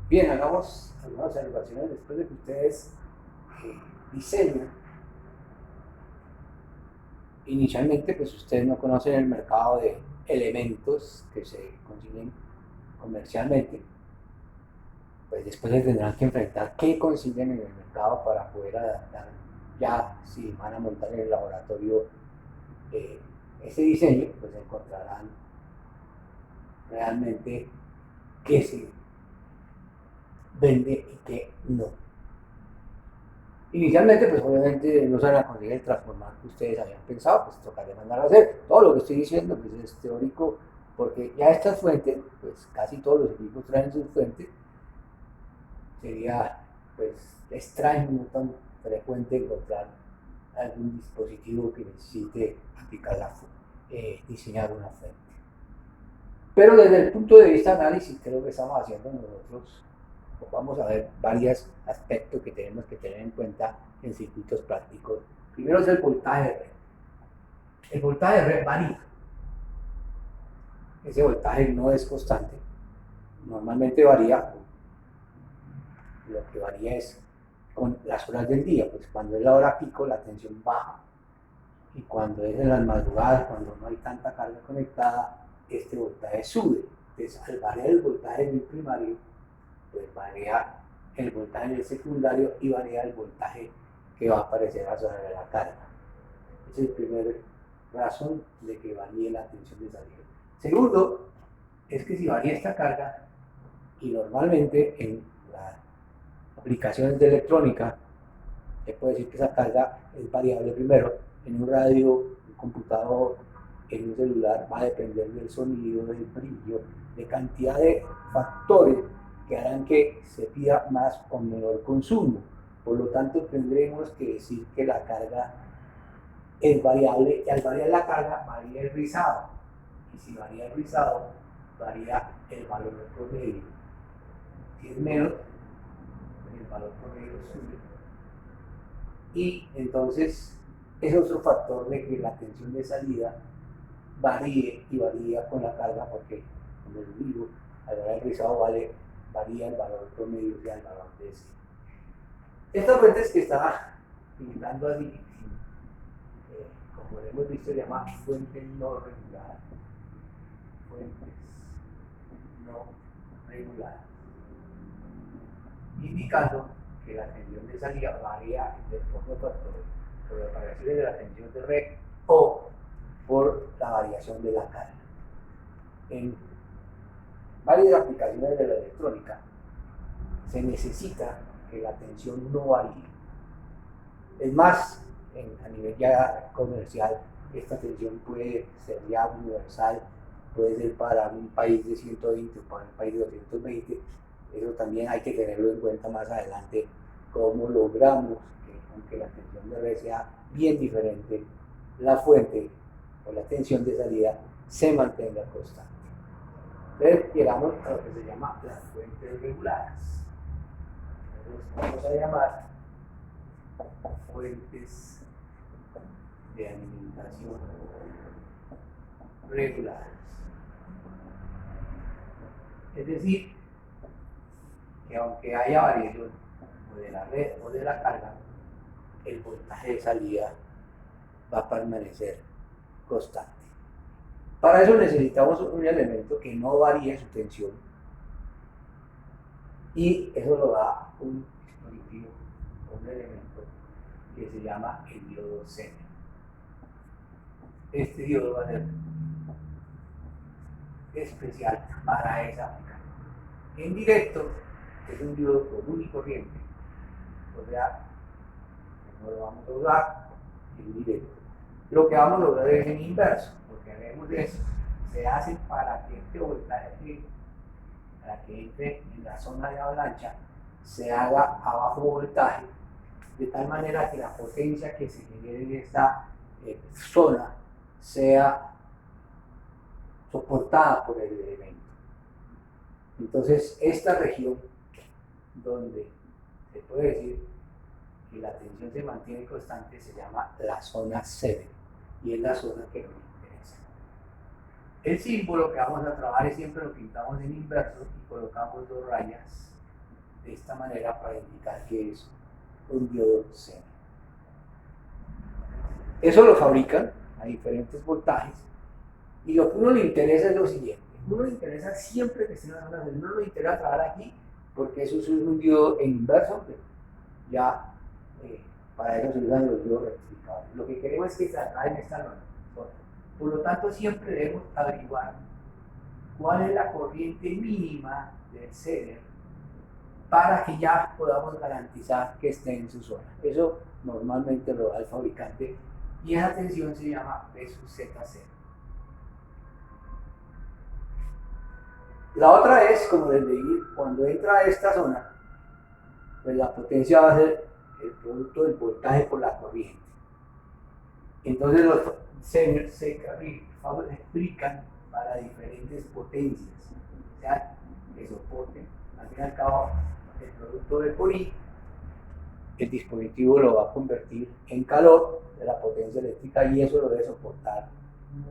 Bien, hagamos algunas observaciones después de que ustedes diseñan. Inicialmente, pues ustedes no conocen el mercado de elementos que se consiguen comercialmente, pues después se tendrán que enfrentar qué consiguen en el mercado para poder adaptar ya si van a montar en el laboratorio eh, ese diseño, pues encontrarán realmente qué se vende y qué no. Inicialmente, pues obviamente no se van a conseguir el transformar que ustedes habían pensado, pues tocaría mandar a hacer. Todo lo que estoy diciendo pues es teórico, porque ya estas fuentes, pues casi todos los equipos traen sus fuentes. Sería pues extraño, no tan frecuente encontrar algún dispositivo que necesite aplicar diseñar una fuente. Pero desde el punto de vista de análisis, creo que estamos haciendo nosotros, pues vamos a ver varios aspectos que tenemos que tener en cuenta en circuitos prácticos. Primero es el voltaje de red. El voltaje de red varía. Ese voltaje no es constante. Normalmente varía, lo que varía es con las horas del día, pues cuando es la hora pico la tensión baja y cuando es en las madrugadas, cuando no hay tanta carga conectada, este voltaje sube. Entonces, al variar el voltaje del primario, pues varía el voltaje del secundario y varía el voltaje que va a aparecer a sobre la carga. Esa es la primera razón de que varíe la tensión de salida. Segundo, es que si varía esta carga, y normalmente en las aplicaciones de electrónica, se puede decir que esa carga es variable primero, en un radio, un computador, en un celular, va a depender del sonido, del brillo, de cantidad de factores que harán que se pida más o menor consumo. Por lo tanto, tendremos que decir que la carga es variable y al variar la carga varía el rizado. Y si varía el rizado, varía el valor promedio. Si es menos, el valor promedio sube. Y entonces es otro factor de que la tensión de salida varíe y varía con la carga, porque, como les digo, al variar el rizado varía el valor promedio, o sea, el valor de ese. Esta fuente que estaba pintando allí, como hemos visto, se llama fuente no regular. Fuentes no reguladas, indicando que la tensión de salida varía entre otros factores, por las variaciones de la tensión de red o por la variación de la carga. En varias aplicaciones de la electrónica se necesita que la tensión no varíe. Es más, a nivel ya comercial, esta tensión puede ser ya universal, puede ser para un país de 120 o para un país de 220. Eso también hay que tenerlo en cuenta más adelante, cómo logramos que, aunque la tensión de red sea bien diferente, la fuente o la tensión de salida se mantenga constante. Entonces llegamos a lo que se llama las fuentes reguladas. Entonces vamos a llamar fuentes de alimentación reguladas. Es decir, que aunque haya variación o de la red o de la carga, el voltaje de salida va a permanecer constante. Para eso necesitamos un elemento que no varíe su tensión, y eso lo da un dispositivo, un elemento que se llama el diodo Zener. Este diodo va a ser especial para esa aplicación. En directo es un diodo común y corriente, o sea, no lo vamos a usar en directo. Lo que vamos a lograr es en inverso. Lo que haremos es, se hace para que este voltaje, para que entre en la zona de avalancha, se haga a bajo voltaje, de tal manera que la potencia que se genere en esta zona sea soportada por el elemento. Entonces, esta región donde se puede decir que la tensión se mantiene constante se llama la zona 7 y es la zona que nos interesa. El símbolo que vamos a trabajar siempre lo pintamos en inverso y colocamos dos rayas de esta manera para indicar que es un diodo Zener. Eso lo fabrican a diferentes voltajes y lo que a uno le interesa es lo siguiente. A uno le interesa siempre que esté en la zona Zener, no le interesa trabajar aquí porque eso es un diodo en inverso, pero ya para eso se usan los diodos rectificadores. Lo que queremos es que se atrae en esta zona. Por lo tanto, siempre debemos averiguar cuál es la corriente mínima del Zener para que ya podamos garantizar que esté en su zona. Eso normalmente lo da el fabricante y esa tensión se llama P sub Z0. La otra es, como les dije, cuando entra a esta zona, pues la potencia va a ser el producto del voltaje por la corriente. Entonces los Zener se fabrican para diferentes potencias, o sea, que soporten, al fin y al cabo, el producto de por I, el dispositivo lo va a convertir en calor de la potencia eléctrica y eso lo debe soportar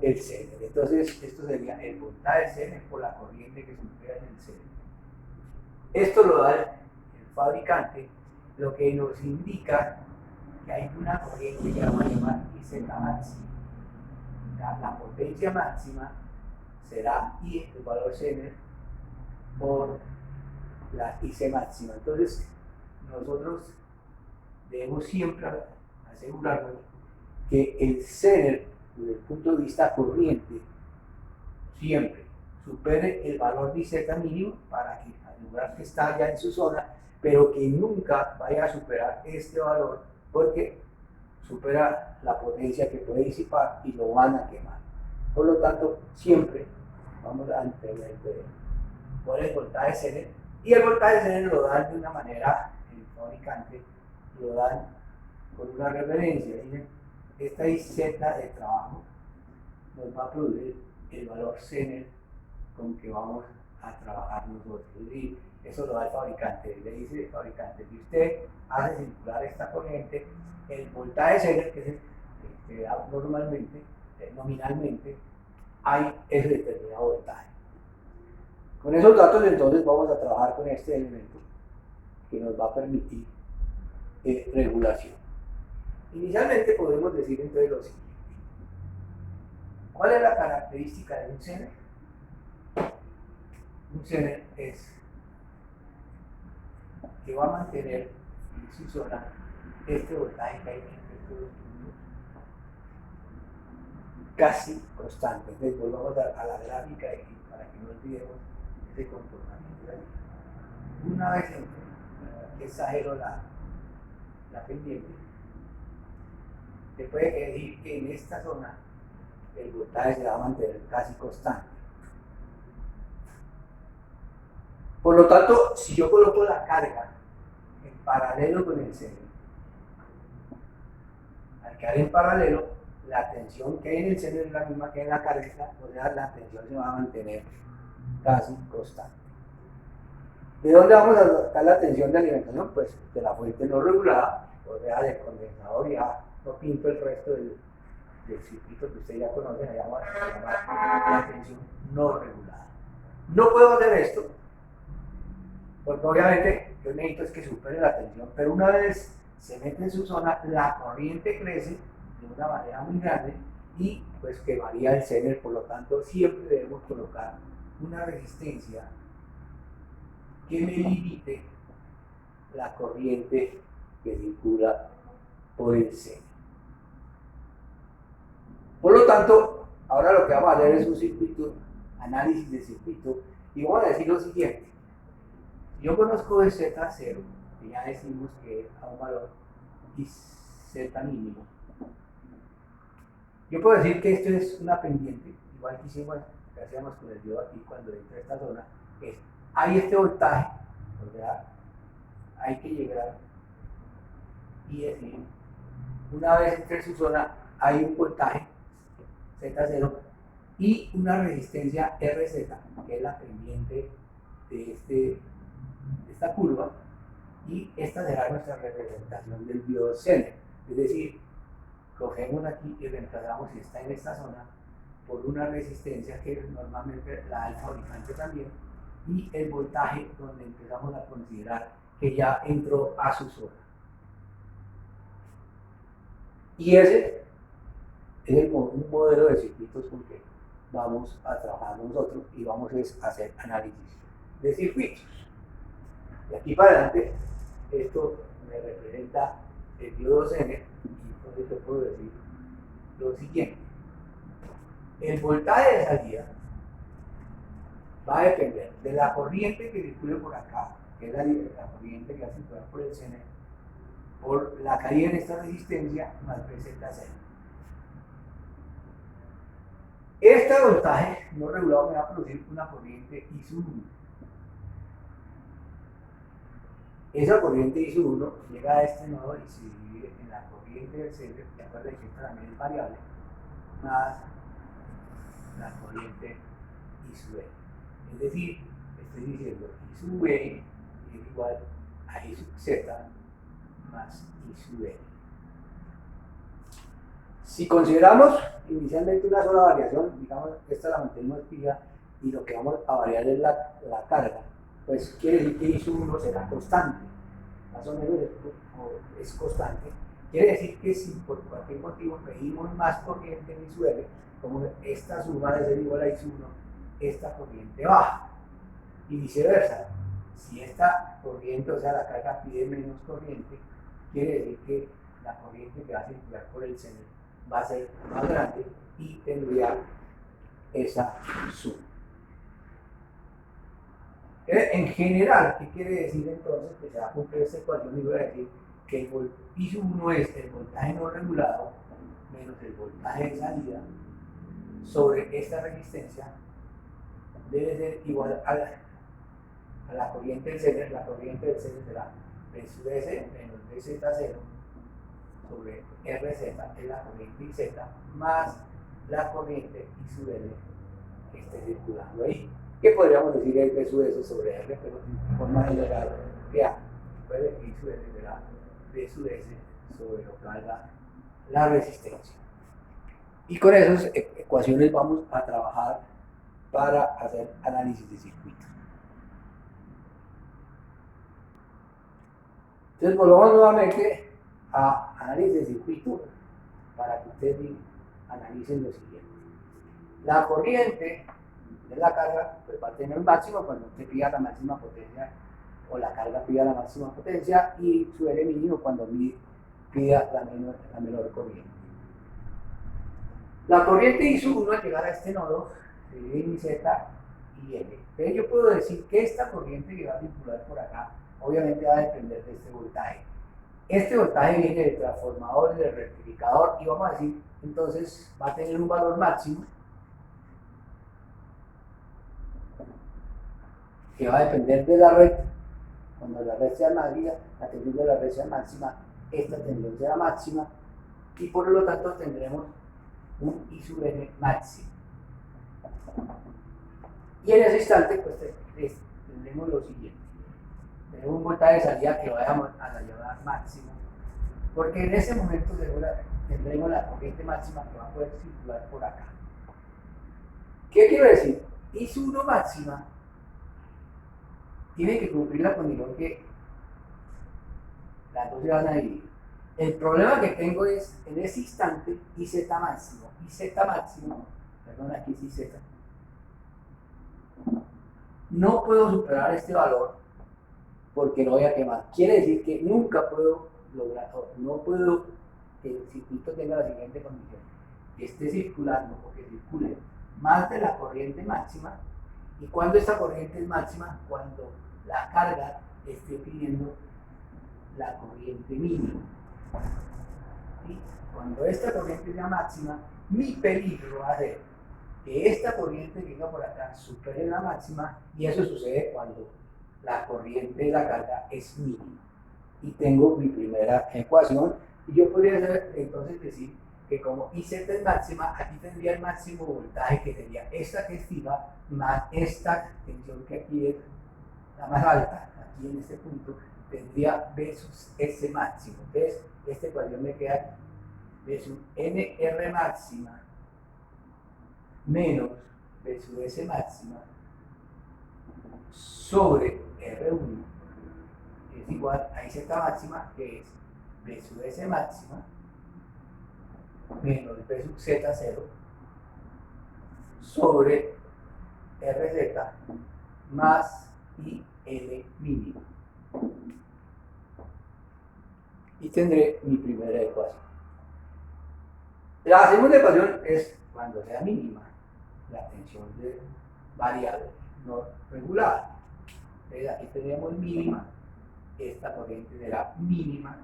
el Zener. Entonces, esto sería el voltaje del Zener por la corriente que supera en el Zener. Esto lo da el fabricante, lo que nos indica que hay una corriente que vamos a llamar IZ máxima. La potencia máxima será I, el valor Zener, por la IC máxima. Entonces, nosotros debemos siempre asegurarnos que el Zener, desde el punto de vista corriente, siempre supere el valor de Z mínimo para que asegurar que está ya en su zona, pero que nunca vaya a superar este valor porque supera la potencia que puede disipar y lo van a quemar. Por lo tanto, siempre vamos a tener por el voltaje Zener y el voltaje Zener lo dan de una manera, el fabricante lo dan con una referencia. Dicen, esta IZ de trabajo nos va a producir el valor Zener con que vamos a trabajar nosotros. Y eso lo da el fabricante. Le dice el fabricante, si usted hace circular esta corriente, el voltaje Zener, que es el que da normalmente, nominalmente, hay ese determinado voltaje. Con esos datos entonces vamos a trabajar con este elemento que nos va a permitir regulación. Inicialmente podemos decir entonces lo siguiente. ¿Cuál es la característica de un Zener? Un Zener es que va a mantener en su zona este voltaje que hay entre estos dos puntos casi constante. Entonces volvamos a la gráfica para que no olvidemos ese comportamiento de ahí. Una vez que exagero la pendiente, se puede decir que en esta zona el voltaje se va a mantener casi constante. Por lo tanto, si yo coloco la carga en paralelo con el Zener, al quedar en paralelo, la tensión que hay en el Zener es la misma que en la carga, o sea, la tensión se va a mantener casi constante. ¿De dónde vamos a sacar la tensión de alimentación? Pues de la fuente no regulada, o sea, del condensador. Ya no pinto el resto del circuito que ustedes ya conocen, se llama la tensión no regulada. No puedo hacer esto, porque obviamente yo necesito es que supere la tensión, pero una vez se mete en su zona, la corriente crece de una manera muy grande y pues que varía el Zener. Por lo tanto, siempre debemos colocar una resistencia que me limite la corriente que circula por el Zener. Por lo tanto, ahora lo que vamos a hacer es un circuito, análisis de circuito, y vamos a decir lo siguiente. Yo conozco el Z0, que ya decimos que a un valor Z mínimo. Yo puedo decir que esto es una pendiente, igual que hicimos, que hacíamos con el diodo aquí cuando entra a esta zona, es, hay este voltaje, o sea, hay que llegar y decir, una vez entre su zona hay un voltaje Z0 y una resistencia RZ, que es la pendiente de esta curva, y esta será nuestra representación del diodo Zener. Es decir, cogemos aquí y reemplazamos, si está en esta zona, por una resistencia que normalmente la da el fabricante también, y el voltaje donde empezamos a considerar que ya entró a su zona. Y ese es un modelo de circuitos con que vamos a trabajar nosotros y vamos a hacer análisis de circuitos. De aquí para adelante, esto me representa el diodo-N, y entonces yo puedo decir lo siguiente. El voltaje de salida va a depender de la corriente que circule por acá, que es la corriente que va a circular por el CN, por la caída en esta resistencia más BZ0. Este voltaje no regulado me va a producir una corriente I sub 1. Esa corriente I sub 1 llega a este nodo y se divide en la corriente del centro, de acuerdo que esta también es variable, más la corriente I sub N. Es decir, estoy diciendo I sub N es igual a I sub Z más I sub N. Si consideramos inicialmente una sola variación, digamos, esta la mantenemos fija y lo que vamos a variar es la carga, pues quiere decir que I sub 1 será constante, más o menos es constante. Quiere decir que si por cualquier motivo medimos más corriente en I sub N, como esta suma de ser igual a I sub 1, esta corriente baja, y viceversa. Si esta corriente, o sea la carga, pide menos corriente, quiere decir que la corriente que va a circular por el seno va a ser más grande y tendría esa suma. En general, ¿qué quiere decir entonces? Que se va a cumplir esta ecuación y voy a decir que el I sub 1 es el voltaje no regulado menos el voltaje de salida sobre esta resistencia, debe ser igual a la corriente del CN. La corriente del CN será B sub S menos BZ0 sobre RZ, es la corriente IZ, más la corriente I sub N que esté circulando ahí. ¿Qué podríamos decir es B sub S sobre R, pero de forma general, que A, puede que I sub N será B sub S sobre lo que valga la resistencia. Y con esas ecuaciones vamos a trabajar para hacer análisis de circuito. Entonces volvamos nuevamente a análisis de circuito para que ustedes analicen lo siguiente. La corriente de la carga pues, va a tener un máximo cuando usted pida la máxima potencia o la carga pida la máxima potencia y su L mínimo cuando pida la menor corriente. La corriente I sub 1 al llegar a este nodo se divide en Z y L. Entonces yo puedo decir que esta corriente que va a circular por acá obviamente va a depender de este voltaje. Este voltaje viene del transformador y del rectificador y vamos a decir, entonces va a tener un valor máximo que va a depender de la red. Cuando la red sea máxima, la tensión de la red sea máxima, esta tensión será máxima y por lo tanto tendremos un I sub N máximo. Y en ese instante, pues tendremos lo siguiente. Tenemos un voltaje de salida que vayamos a llamar máximo, porque en ese momento tendremos la corriente máxima que va a poder circular por acá. ¿Qué quiero decir? I sub 1 máxima tiene que cumplir la condición que las dos se van a dividir. El problema que tengo es, en ese instante, IZ máximo, perdón, aquí es IZ, no puedo superar este valor porque lo voy a quemar. Quiere decir que nunca puedo lograr, no puedo que el circuito tenga la siguiente condición, que esté circulando o que circule más de la corriente máxima. ¿Y cuando esta corriente es máxima? Cuando la carga esté pidiendo la corriente mínima. ¿Sí? Cuando esta corriente sea máxima, mi peligro va a ser que esta corriente que venga por acá supere la máxima, y eso sucede cuando la corriente de la carga es mínima. Y tengo mi primera ecuación, y yo podría entonces decir que como IZ es máxima, aquí tendría el máximo voltaje, que sería esta que es fija, más esta tensión que aquí es la más alta, aquí en este punto, tendría B sub S máximo. Entonces, esta ecuación me queda B sub NR máxima menos B sub S máxima sobre R1 es es igual a IZ máxima, que es B sub S máxima menos B sub Z0 sobre RZ más IL mínima. Y tendré mi primera ecuación. La segunda ecuación es cuando sea mínima la tensión de variable no regulada. Entonces aquí tenemos mínima, esta corriente será mínima,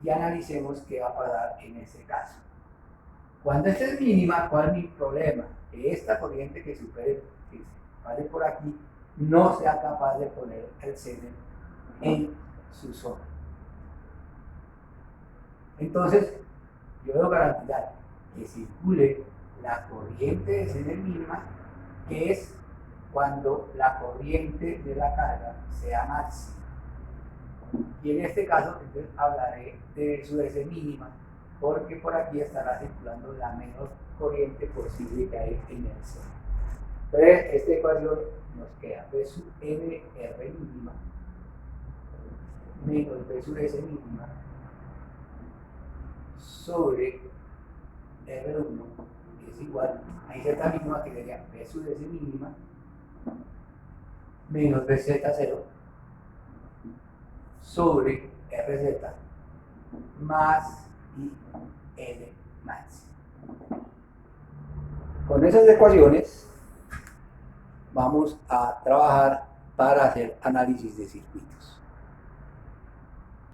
y analicemos qué va a pasar en ese caso. Cuando esta es mínima, ¿cuál es mi problema? Que esta corriente que supere, que pase por aquí, no sea capaz de poner el seno en su zona. Entonces, yo debo garantizar que circule la corriente de seno mínima, que es cuando la corriente de la carga sea máxima. Y en este caso, entonces, hablaré de su S mínima, porque por aquí estará circulando la menor corriente posible que hay en el seno. Entonces, esta ecuación nos queda B sub NR mínima menos B sub S mínima sobre R1 es igual a Z mínima, que sería B sub S mínima menos BZ0 sobre RZ más IL máximo. Con esas ecuaciones vamos a trabajar para hacer análisis de circuitos.